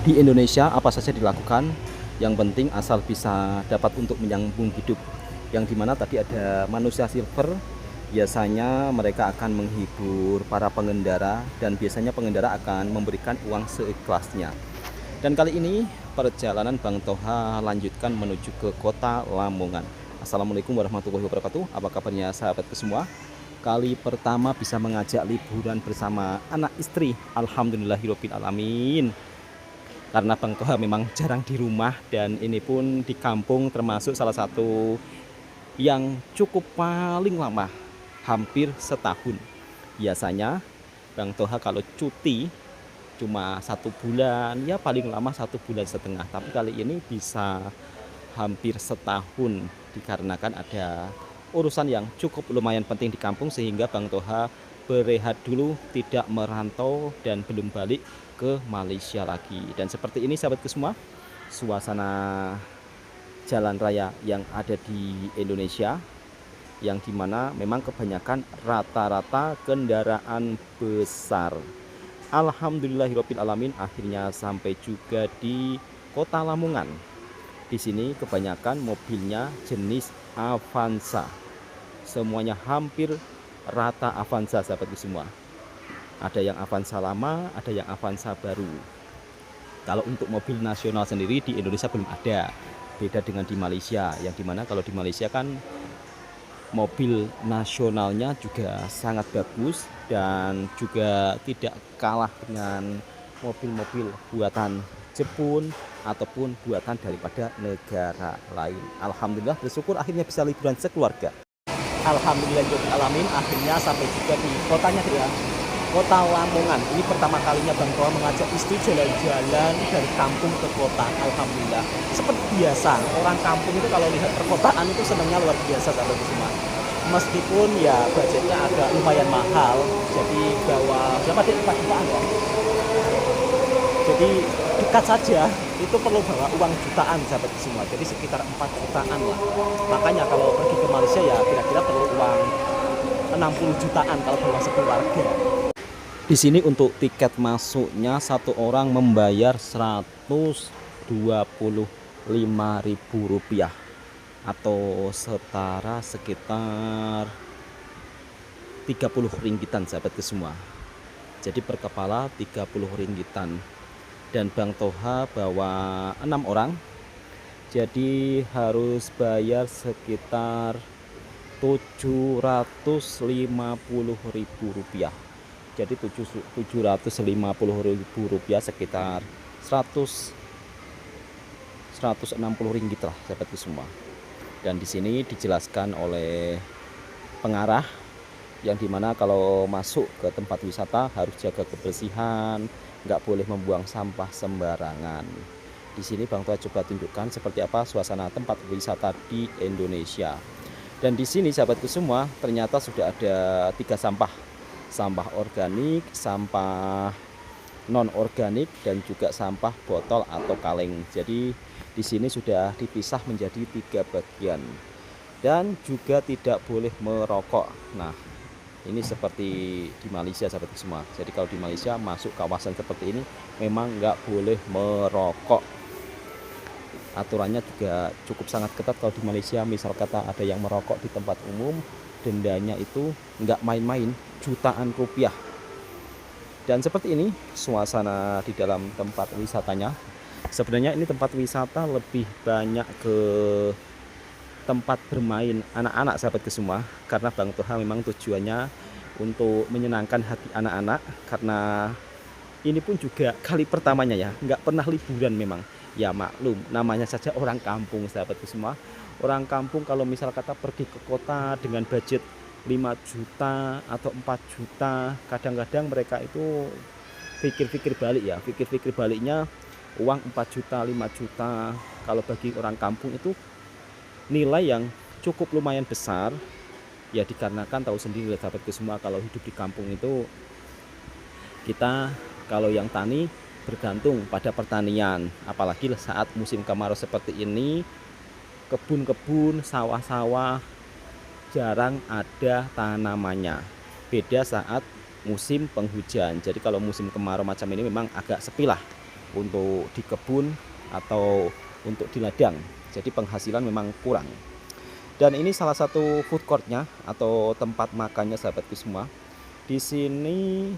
Di Indonesia apa saja dilakukan, yang penting asal bisa dapat untuk menyambung hidup. Yang dimana tadi ada manusia silver, biasanya mereka akan menghibur para pengendara dan biasanya pengendara akan memberikan uang seikhlasnya. Dan kali ini perjalanan Bang Toha lanjutkan menuju ke kota Lamongan. Assalamualaikum warahmatullahi wabarakatuh. Apa kabarnya sahabatku semua? Kali pertama bisa mengajak liburan bersama anak istri. Alhamdulillahirabbil alamin. Karena Bang Toha memang jarang di rumah dan ini pun di kampung termasuk salah satu yang cukup paling lama, hampir setahun. Biasanya Bang Toha kalau cuti cuma 1 bulan, ya paling lama 1 bulan setengah. Tapi kali ini bisa hampir setahun dikarenakan ada urusan yang cukup lumayan penting di kampung sehingga Bang Toha berehat dulu, tidak merantau dan belum balik ke Malaysia lagi. Dan seperti ini sahabatku semua, suasana jalan raya yang ada di Indonesia yang dimana memang kebanyakan rata-rata kendaraan besar. Alhamdulillahirabbil alamin, akhirnya sampai juga di kota Lamongan. Di sini kebanyakan mobilnya jenis Avanza. Semuanya hampir rata Avanza sahabatku semua. Ada yang Avanza lama, ada yang Avanza baru. Kalau untuk mobil nasional sendiri di Indonesia belum ada. Beda dengan di Malaysia, yang dimana kalau di Malaysia kan mobil nasionalnya juga sangat bagus dan juga tidak kalah dengan mobil-mobil buatan Jepun ataupun buatan daripada negara lain. Alhamdulillah, bersyukur akhirnya bisa liburan sekeluarga. Alhamdulillahirobbilalamin, akhirnya sampai juga di kotanya dia, kota Lamongan. Ini pertama kalinya Bang Toha mengajak istri jalan-jalan dari kampung ke kota. Alhamdulillah. Seperti biasa, orang kampung itu kalau lihat perkotaan itu senangnya luar biasa sahabat semua. Meskipun ya budgetnya agak lumayan mahal, jadi bawa berapa deh, 4 jutaan ya. Jadi dekat saja itu perlu bawa uang jutaan sahabat semua. Jadi sekitar 4 jutaan lah. Makanya kalau pergi ke Malaysia ya kira-kira perlu uang 60 jutaan kalau bawa sekeluarga. Di sini untuk tiket masuknya satu orang membayar Rp125.000 atau setara sekitar 30 ringgitan sahabatku semua. Jadi per kepala 30 ringgitan. Dan Bang Toha bawa 6 orang, jadi harus bayar sekitar Rp750.000. Jadi Rp750.000 sekitar 160 ringgit lah sahabatku semua. Dan di sini dijelaskan oleh pengarah yang dimana kalau masuk ke tempat wisata harus jaga kebersihan, nggak boleh membuang sampah sembarangan. Di sini Bang Toha coba tunjukkan seperti apa suasana tempat wisata di Indonesia. Dan di sini sahabatku semua ternyata sudah ada 3 sampah. Sampah organik, sampah non organik dan juga sampah botol atau kaleng. Jadi di sini sudah dipisah menjadi 3 bagian. Dan juga tidak boleh merokok. Nah, ini seperti di Malaysia sahabat semua. Jadi kalau di Malaysia masuk kawasan seperti ini memang nggak boleh merokok. Aturannya juga cukup sangat ketat kalau di Malaysia. Misal kata ada yang merokok di tempat umum, dendanya itu nggak main-main, jutaan rupiah. Dan seperti ini suasana di dalam tempat wisatanya. Sebenarnya ini tempat wisata lebih banyak ke tempat bermain anak-anak sahabat semua, karena Bang Toha memang tujuannya untuk menyenangkan hati anak-anak, karena ini pun juga kali pertamanya ya, nggak pernah liburan memang. Ya maklum, namanya saja orang kampung sahabatku semua. Orang kampung kalau misal kata pergi ke kota dengan budget 5 juta atau 4 juta, kadang-kadang mereka itu pikir-pikir balik ya. Pikir-pikir baliknya uang 4 juta, 5 juta kalau bagi orang kampung itu nilai yang cukup lumayan besar. Ya dikarenakan tahu sendiri sahabatku semua, kalau hidup di kampung itu kita kalau yang tani bergantung pada pertanian, apalagi saat musim kemarau seperti ini, kebun-kebun, sawah-sawah jarang ada tanamannya. Beda saat musim penghujan. Jadi kalau musim kemarau macam ini memang agak sepi lah. untuk di kebun atau untuk di ladang. Jadi penghasilan memang kurang. Dan ini salah satu food courtnya atau tempat makannya sahabatku semua. Di sini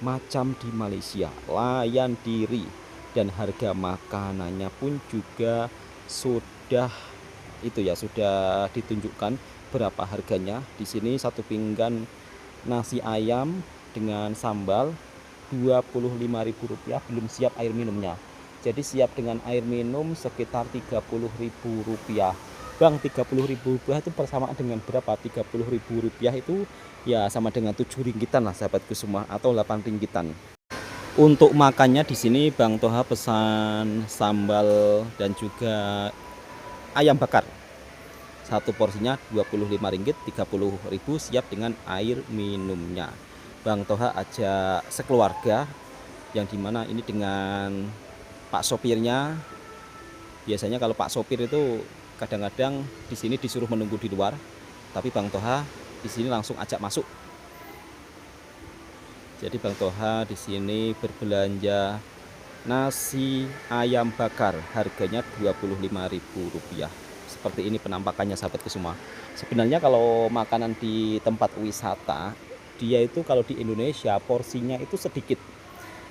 macam di Malaysia, layan diri, dan harga makanannya pun juga sudah sudah ditunjukkan berapa harganya. Di sini satu pinggan nasi ayam dengan sambal Rp25.000, belum siap air minumnya. Jadi siap dengan air minum sekitar Rp30.000. Bang, Rp30.000 itu persamaan dengan berapa? Rp30.000 itu ya sama dengan 7 ringgitan lah sahabatku semua, atau 8 ringgitan. Untuk makannya di sini Bang Toha pesan sambal dan juga ayam bakar. Satu porsinya Rp25, Rp30.000 siap dengan air minumnya. Bang Toha ajak sekeluarga, yang dimana ini dengan Pak sopirnya. Biasanya kalau Pak sopir itu kadang-kadang di sini disuruh menunggu di luar, tapi Bang Toha di sini langsung ajak masuk. Jadi Bang Toha di sini berbelanja nasi ayam bakar, harganya Rp25.000. Seperti ini penampakannya sahabatku semua. Sebenarnya kalau makanan di tempat wisata, dia itu kalau di Indonesia porsinya itu sedikit.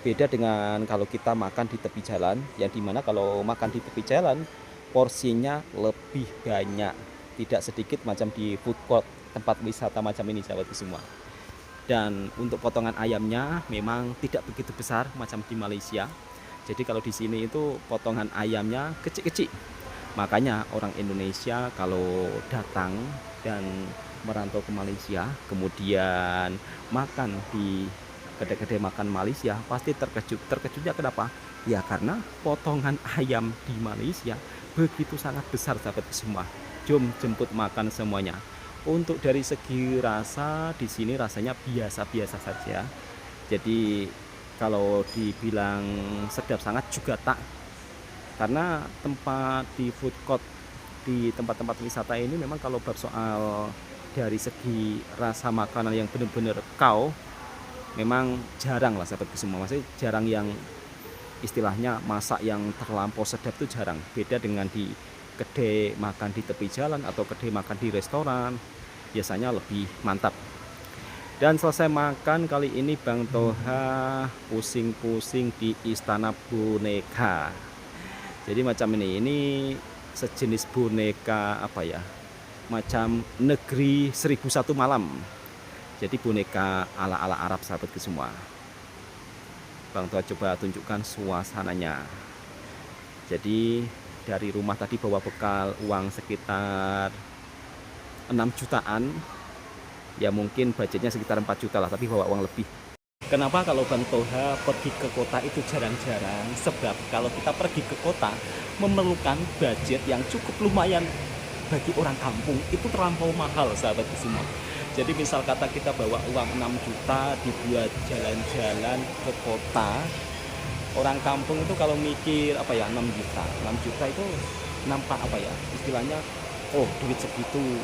Beda dengan kalau kita makan di tepi jalan, yang dimana kalau makan di tepi jalan porsinya lebih banyak, tidak sedikit macam di food court tempat wisata macam ini sahabatku semua. Dan untuk potongan ayamnya memang tidak begitu besar macam di Malaysia. Jadi kalau di sini itu potongan ayamnya kecil-kecil. Makanya orang Indonesia kalau datang dan merantau ke Malaysia, kemudian makan di kedai-kedai makan Malaysia, pasti terkejut. Terkejutnya kenapa? Ya karena potongan ayam di Malaysia begitu sangat besar sahabat semua. Jom jemput makan semuanya. Untuk dari segi rasa, di sini rasanya biasa-biasa saja. Jadi kalau dibilang sedap sangat juga tak. Karena tempat di food court di tempat-tempat wisata ini memang kalau bab soal dari segi rasa makanan yang benar-benar kau, memang jarang lah sahabatku semua. Maksudnya jarang yang istilahnya masak yang terlampau sedap itu jarang. Beda dengan di kedai makan di tepi jalan atau kedai makan di restoran, biasanya lebih mantap. Dan selesai makan kali ini Bang Toha pusing-pusing di Istana Boneka. Jadi macam ini sejenis boneka apa ya, macam negeri 1001 malam. Jadi boneka ala-ala Arab sahabatku semua. Bang Toha coba tunjukkan suasananya. Jadi dari rumah tadi bawa bekal uang sekitar 6 jutaan. Ya mungkin budgetnya sekitar 4 juta lah, tapi bawa uang lebih. Kenapa kalau Bang Toha pergi ke kota itu jarang-jarang? Sebab kalau kita pergi ke kota memerlukan budget yang cukup lumayan. Bagi orang kampung itu terlampau mahal sahabat semua. Jadi misal kata kita bawa uang 6 juta dibuat jalan-jalan ke kota, orang kampung itu kalau mikir apa ya, 6 juta itu nampak apa ya, istilahnya oh duit segitu,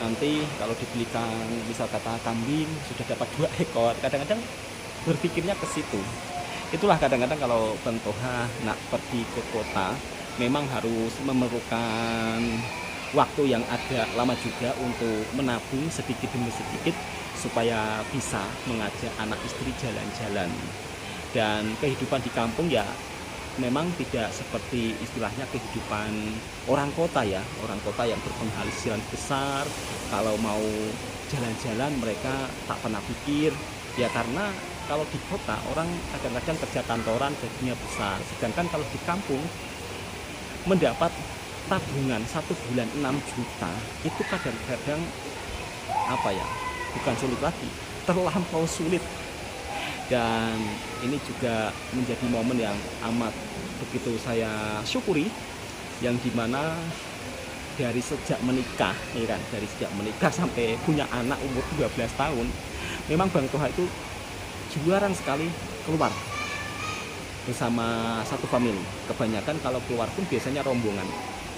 nanti kalau dibelikan misal kata kambing sudah dapat 2 ekor. Kadang-kadang berpikirnya ke situ. Itulah kadang-kadang kalau Bang Toha nak pergi ke kota memang harus memerlukan waktu yang agak lama juga untuk menabung sedikit demi sedikit supaya bisa mengajak anak istri jalan-jalan. Dan kehidupan di kampung ya memang tidak seperti istilahnya kehidupan orang kota ya. Orang kota yang berpenghasilan besar, kalau mau jalan-jalan mereka tak pernah pikir ya, karena kalau di kota orang kadang-kadang kerja kantoran gajinya besar, sedangkan kalau di kampung mendapat tabungan 1 bulan 6 juta itu kadang-kadang apa ya, bukan sulit lagi, terlampau sulit. Dan ini juga menjadi momen yang amat begitu saya syukuri, yang dimana dari sejak menikah ya kan, dari sejak menikah sampai punya anak umur 12 tahun memang Bang Toha itu jarang sekali keluar bersama satu famili. Kebanyakan kalau keluar pun biasanya rombongan.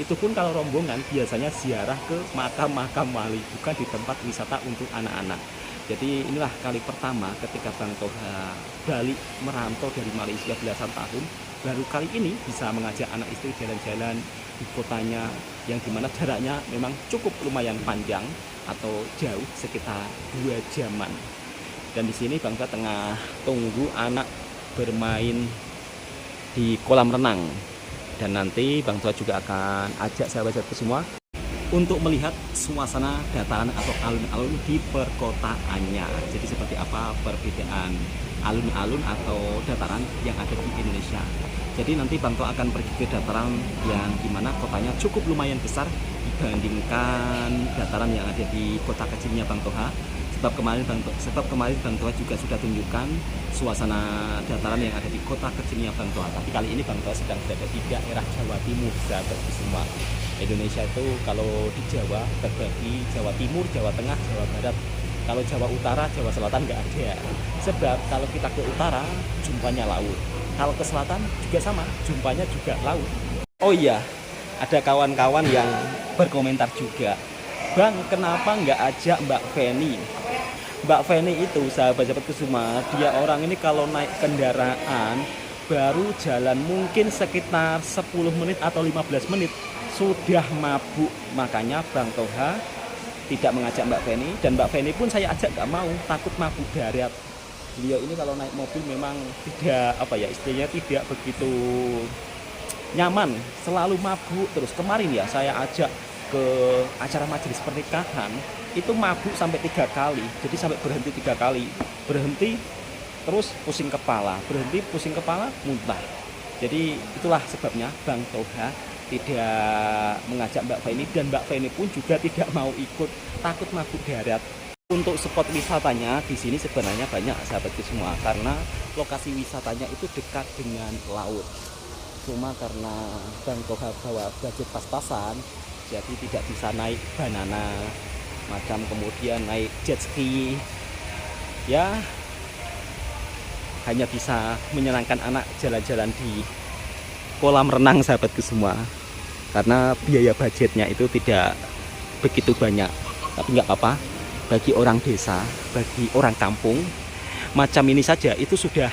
Itu pun kalau rombongan biasanya ziarah ke makam-makam wali, bukan di tempat wisata untuk anak-anak. Jadi inilah kali pertama ketika Bang Toha balik merantau dari Malaysia belasan tahun, baru kali ini bisa mengajak anak istri jalan-jalan di kotanya yang dimana jaraknya memang cukup lumayan panjang atau jauh sekitar 2 jaman. Dan di sini Bang Tua tengah tunggu anak bermain di kolam renang. Dan nanti Bang Tua juga akan ajak sahabat-sahabatku semua untuk melihat suasana dataran atau alun-alun di perkotaannya. Jadi seperti apa perbedaan alun-alun atau dataran yang ada di Indonesia. Jadi nanti Bang Tua akan pergi ke dataran yang dimana kotanya cukup lumayan besar dibandingkan dataran yang ada di kota kecilnya Bang Toha. Sebab kemarin Bang Toha juga sudah tunjukkan suasana dataran yang ada di kota kecilnya Bang Toha. Tapi kali ini Bang Toha sedang berada di daerah Jawa Timur, sahabat semua. Indonesia itu kalau di Jawa terbagi Jawa Timur, Jawa Tengah, Jawa Barat. Kalau Jawa Utara, Jawa Selatan nggak ada. Sebab kalau kita ke utara, jumpanya laut. Kalau ke selatan juga sama, jumpanya juga laut. Oh iya, ada kawan-kawan yang berkomentar juga, Bang, kenapa nggak ajak Mbak Feni? Mbak Feni itu, sahabat-sahabatku semua, dia orang ini kalau naik kendaraan, baru jalan mungkin sekitar 10 menit atau 15 menit, sudah mabuk. Makanya Bang Toha tidak mengajak Mbak Feni, dan Mbak Feni pun saya ajak nggak mau, takut mabuk darat. Beliau ini kalau naik mobil memang tidak istilahnya tidak begitu nyaman, selalu mabuk terus. Kemarin ya saya ajak ke acara majelis pernikahan, itu mabuk sampai 3 kali, jadi sampai berhenti 3 kali, berhenti terus pusing kepala, berhenti pusing kepala, muntah. Jadi itulah sebabnya Bang Toha tidak mengajak Mbak Feni, dan Mbak Feni pun juga tidak mau ikut, takut mabuk darat. Untuk spot wisatanya di sini sebenarnya banyak, sahabatku semua, karena lokasi wisatanya itu dekat dengan laut. Cuma karena Bang Toha bawa budget pas-pasan, jadi tidak bisa naik banana macam, kemudian naik jet ski, ya hanya bisa menyenangkan anak jalan-jalan di kolam renang, sahabatku semua, karena biaya budgetnya itu tidak begitu banyak. Tapi nggak apa-apa, bagi orang desa, bagi orang kampung macam ini saja itu sudah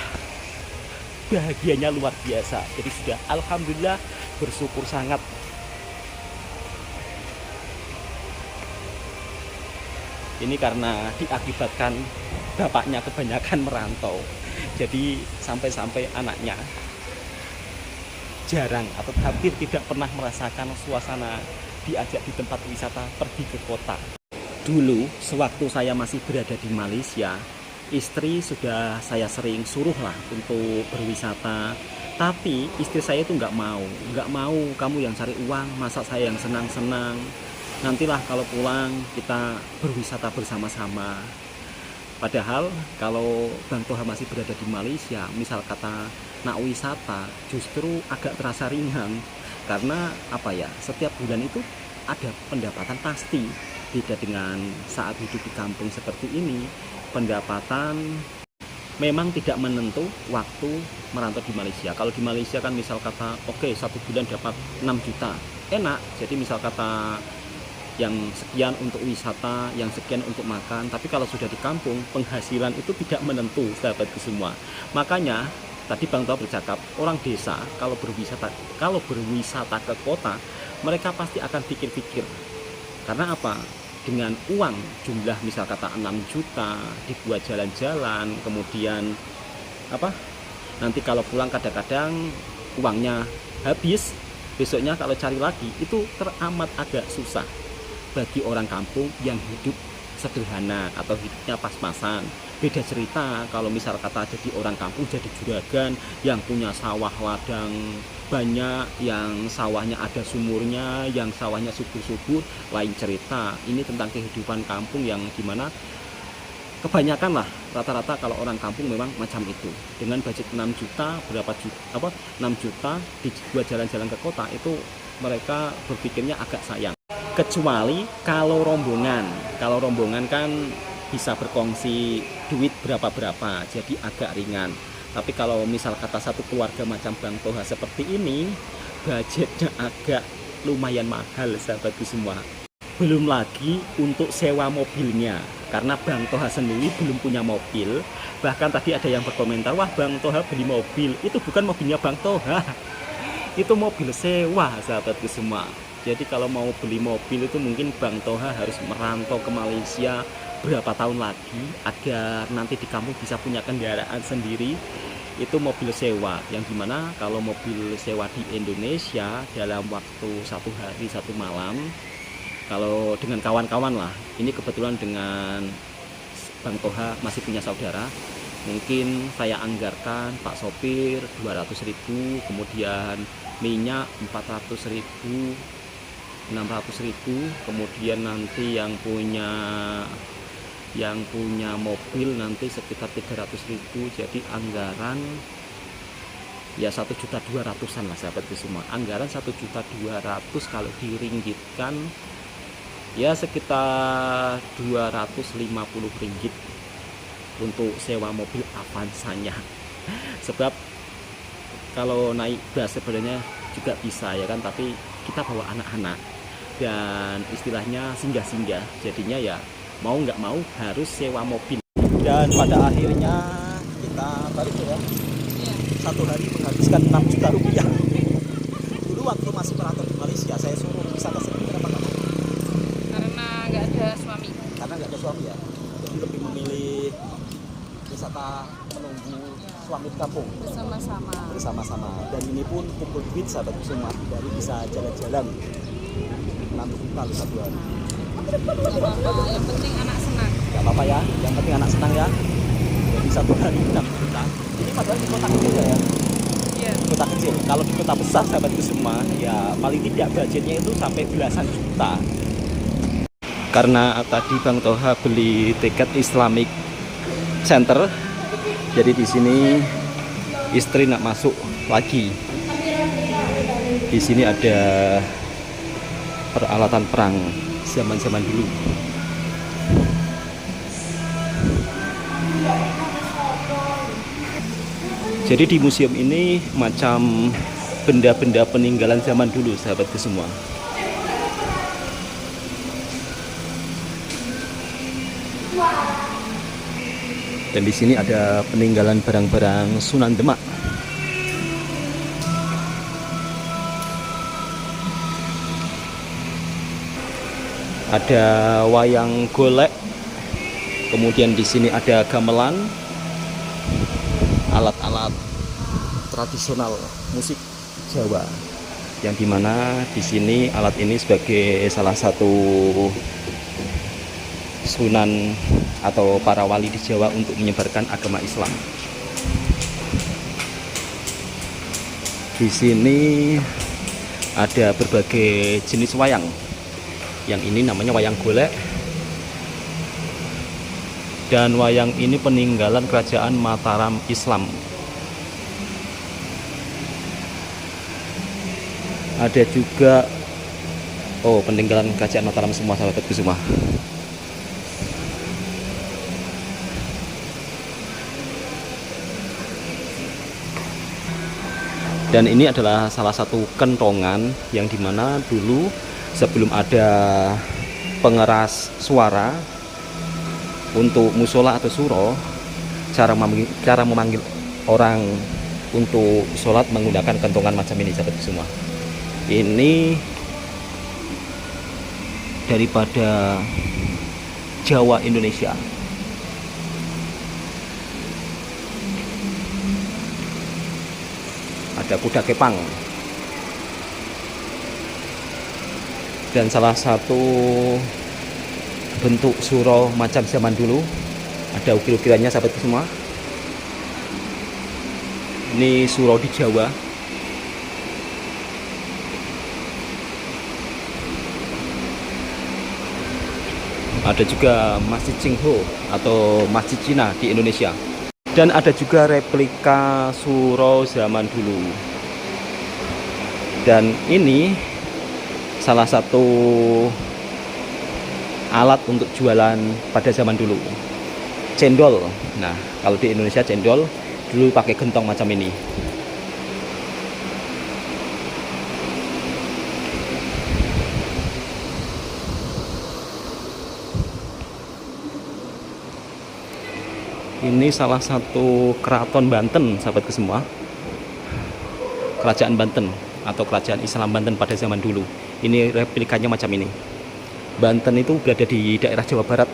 bahagianya luar biasa. Jadi sudah alhamdulillah, bersyukur sangat. Ini karena diakibatkan bapaknya kebanyakan merantau, jadi sampai-sampai anaknya jarang atau hampir tidak pernah merasakan suasana diajak di tempat wisata pergi ke kota. Dulu sewaktu saya masih berada di Malaysia, istri sudah saya sering suruh lah untuk berwisata, tapi istri saya itu nggak mau, kamu yang cari uang, masa saya yang senang-senang, nantilah kalau pulang kita berwisata bersama-sama. Padahal kalau Bang Toha masih berada di Malaysia, misal kata nak wisata, justru agak terasa ringan, karena setiap bulan itu ada pendapatan pasti. Beda dengan saat hidup di kampung seperti ini, pendapatan memang tidak menentu waktu merantau di Malaysia. Kalau di Malaysia kan misal kata oke, 1 bulan dapat 6 juta, enak. Jadi misal kata yang sekian untuk wisata, yang sekian untuk makan. Tapi kalau sudah di kampung, penghasilan itu tidak menentu, sahabatku semua. Makanya tadi Bang Toha bercakap, orang desa kalau berwisata ke kota, mereka pasti akan pikir-pikir. Karena apa? Dengan uang jumlah misal kata 6 juta dibuat jalan-jalan, kemudian nanti kalau pulang kadang-kadang uangnya habis, besoknya kalau cari lagi itu teramat agak susah bagi orang kampung yang hidup sederhana atau hidupnya pas-pasan. Beda cerita kalau misal kata jadi orang kampung, jadi juragan yang punya sawah ladang banyak, yang sawahnya ada sumurnya, yang sawahnya subur-subur, lain cerita. Ini tentang kehidupan kampung yang dimana kebanyakan lah rata-rata kalau orang kampung memang macam itu. Dengan budget 6 juta, 6 juta dibuat jalan-jalan ke kota, itu mereka berpikirnya agak sayang. Kecuali kalau rombongan kan bisa berkongsi duit berapa-berapa, jadi agak ringan. Tapi kalau misal kata satu keluarga macam Bang Toha seperti ini, budgetnya agak lumayan mahal, sahabatku semua. Belum lagi untuk sewa mobilnya, karena Bang Toha sendiri belum punya mobil, Bahkan tadi ada yang berkomentar, wah Bang Toha beli mobil, itu bukan mobilnya Bang Toha, itu mobil sewa sahabatku semua. Jadi kalau mau beli mobil itu mungkin Bang Toha harus merantau ke Malaysia berapa tahun lagi agar nanti di kampung bisa punya kendaraan sendiri. Itu mobil sewa, yang dimana kalau mobil sewa di Indonesia dalam waktu 1 hari 1 malam, kalau dengan kawan-kawan lah, ini kebetulan dengan Bang Toha masih punya saudara, mungkin saya anggarkan Pak sopir 200.000, kemudian minyak 400.000, 600.000, kemudian nanti yang punya mobil nanti sekitar 300.000. Jadi anggaran ya 1.200.000-an lah sahabatku semua. Anggaran 1.200.000 kalau diringgitkan ya sekitar 250 ringgit untuk sewa mobil Avanza-nya. Sebab kalau naik bus sebenarnya juga bisa ya kan, tapi kita bawa anak-anak dan istilahnya singgah-singgah, jadinya ya mau nggak mau harus sewa mobil. Dan pada akhirnya kita balik ya. 1 hari menghabiskan 6 juta rupiah. Dulu waktu masih merantau di Malaysia, saya suruh wisata sendiri, kenapa nggak mau? Karena nggak ada suami. Karena nggak ada suami ya. Jadi lebih memilih wisata menunggu suami di kampung bersama-sama. Dan ini pun kumpul duit sahabatku semua, dari bisa jalan-jalan 6 juta 1 hari. Nggak apa-apa, yang penting anak senang. Gak apa-apa ya, yang penting anak senang ya. Jadi 1 hari 6 juta. Ini padahal di kota kecil ya. Iya. Kota kecil. Kalau di kota besar sahabatku semua, ya paling tidak budgetnya itu sampai belasan juta. Karena tadi Bang Toha beli tiket Islamic Center, jadi di sini istri nak masuk lagi. Di sini ada peralatan perang zaman-zaman dulu. Jadi di museum ini macam benda-benda peninggalan zaman dulu sahabatku semua. Dan di sini ada peninggalan barang-barang Sunan Demak. Ada wayang golek. Kemudian di sini ada gamelan, alat-alat tradisional musik Jawa. Yang dimana di sini alat ini sebagai salah satu sunan atau para wali di Jawa untuk menyebarkan agama Islam. Di sini ada berbagai jenis wayang. Yang ini namanya wayang golek. Dan wayang ini peninggalan kerajaan Mataram Islam. Ada juga peninggalan kerajaan Mataram semua sahabatku semua. Dan ini adalah salah satu kentongan yang dimana dulu sebelum ada pengeras suara untuk musola atau suro, cara memanggil orang untuk sholat menggunakan kentongan macam ini sahabat semua. Ini daripada Jawa Indonesia. Ada kuda kepang. Dan salah satu bentuk surau macam zaman dulu, ada ukir-ukirannya sahabat semua. Ini surau di Jawa. Ada juga Masjid Cingho atau Masjid Cina di Indonesia. Dan ada juga replika surau zaman dulu. Dan ini salah satu alat untuk jualan pada zaman dulu, cendol. Nah, kalau di Indonesia cendol dulu pakai gentong macam ini. Ini salah satu keraton Banten, sahabatku semua. Kerajaan Banten atau kerajaan Islam Banten pada zaman dulu. Ini replikanya macam ini. Banten itu berada di daerah Jawa Barat.